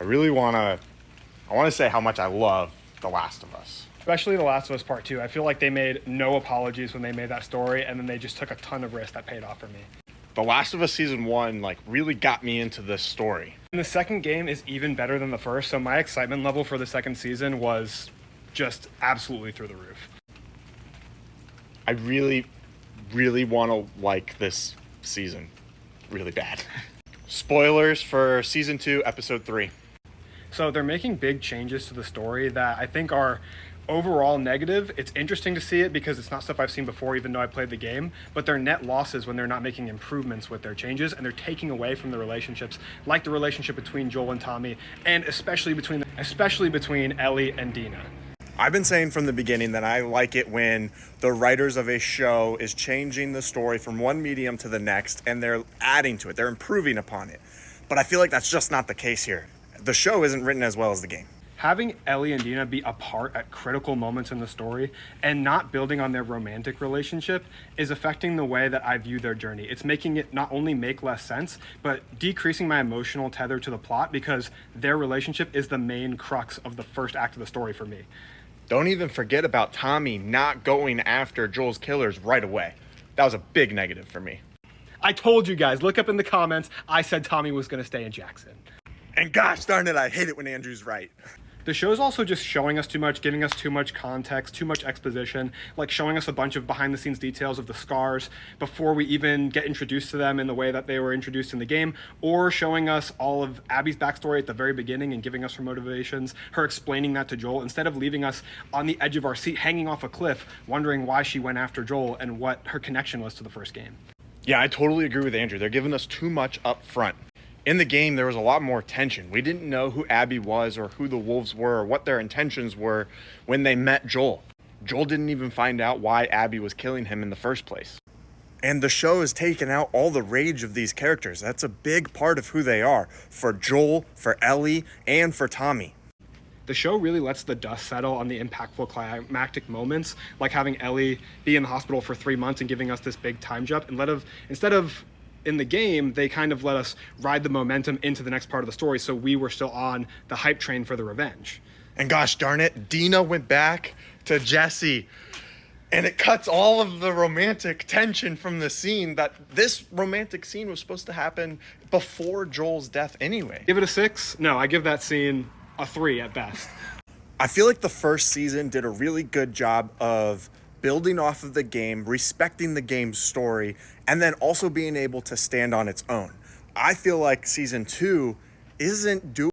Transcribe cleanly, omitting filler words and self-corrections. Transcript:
I want to say how much I love The Last of Us. Especially The Last of Us Part 2. I feel like they made no apologies when they made that story, and then they just took a ton of risks that paid off for me. The Last of Us Season 1 really got me into this story. And the second game is even better than the first, so my excitement level for the second season was just absolutely through the roof. I really, really want to like this season really bad. Spoilers for Season 2, Episode 3. So they're making big changes to the story that I think are overall negative. It's interesting to see it because it's not stuff I've seen before, even though I played the game, but they're net losses when they're not making improvements with their changes, and they're taking away from the relationships, like the relationship between Joel and Tommy, and especially between Ellie and Dina. I've been saying from the beginning that I like it when the writers of a show is changing the story from one medium to the next, and they're adding to it, they're improving upon it. But I feel like that's just not the case here. The show isn't written as well as the game. Having Ellie and Dina be apart at critical moments in the story and not building on their romantic relationship is affecting the way that I view their journey. It's making it not only make less sense, but decreasing my emotional tether to the plot because their relationship is the main crux of the first act of the story for me. Don't even forget about Tommy not going after Joel's killers right away. That was a big negative for me. I told you guys, look up in the comments, I said Tommy was going to stay in Jackson. And gosh darn it, I hate it when Andrew's right. The show's also just showing us too much, giving us too much context, too much exposition, like showing us a bunch of behind-the-scenes details of the scars before we even get introduced to them in the way that they were introduced in the game, or showing us all of Abby's backstory at the very beginning and giving us her motivations, her explaining that to Joel, instead of leaving us on the edge of our seat, hanging off a cliff, wondering why she went after Joel and what her connection was to the first game. Yeah, I totally agree with Andrew. They're giving us too much up front. In the game, there was a lot more tension. We didn't know who Abby was or who the wolves were or what their intentions were when they met Joel. Joel didn't even find out why Abby was killing him in the first place. And the show has taken out all the rage of these characters. That's a big part of who they are, for Joel, for Ellie, and for Tommy. The show really lets the dust settle on the impactful climactic moments, like having Ellie be in the hospital for 3 months and giving us this big time jump, instead of in the game, they kind of let us ride the momentum into the next part of the story, so we were still on the hype train for the revenge. And gosh darn it, Dina went back to Jesse, and it cuts all of the romantic tension from the scene. That this romantic scene was supposed to happen before Joel's death anyway. Give it a 6? No, I give that scene a 3 at best. I feel like the first season did a really good job of building off of the game, respecting the game's story, and then also being able to stand on its own. I feel like season 2 isn't doing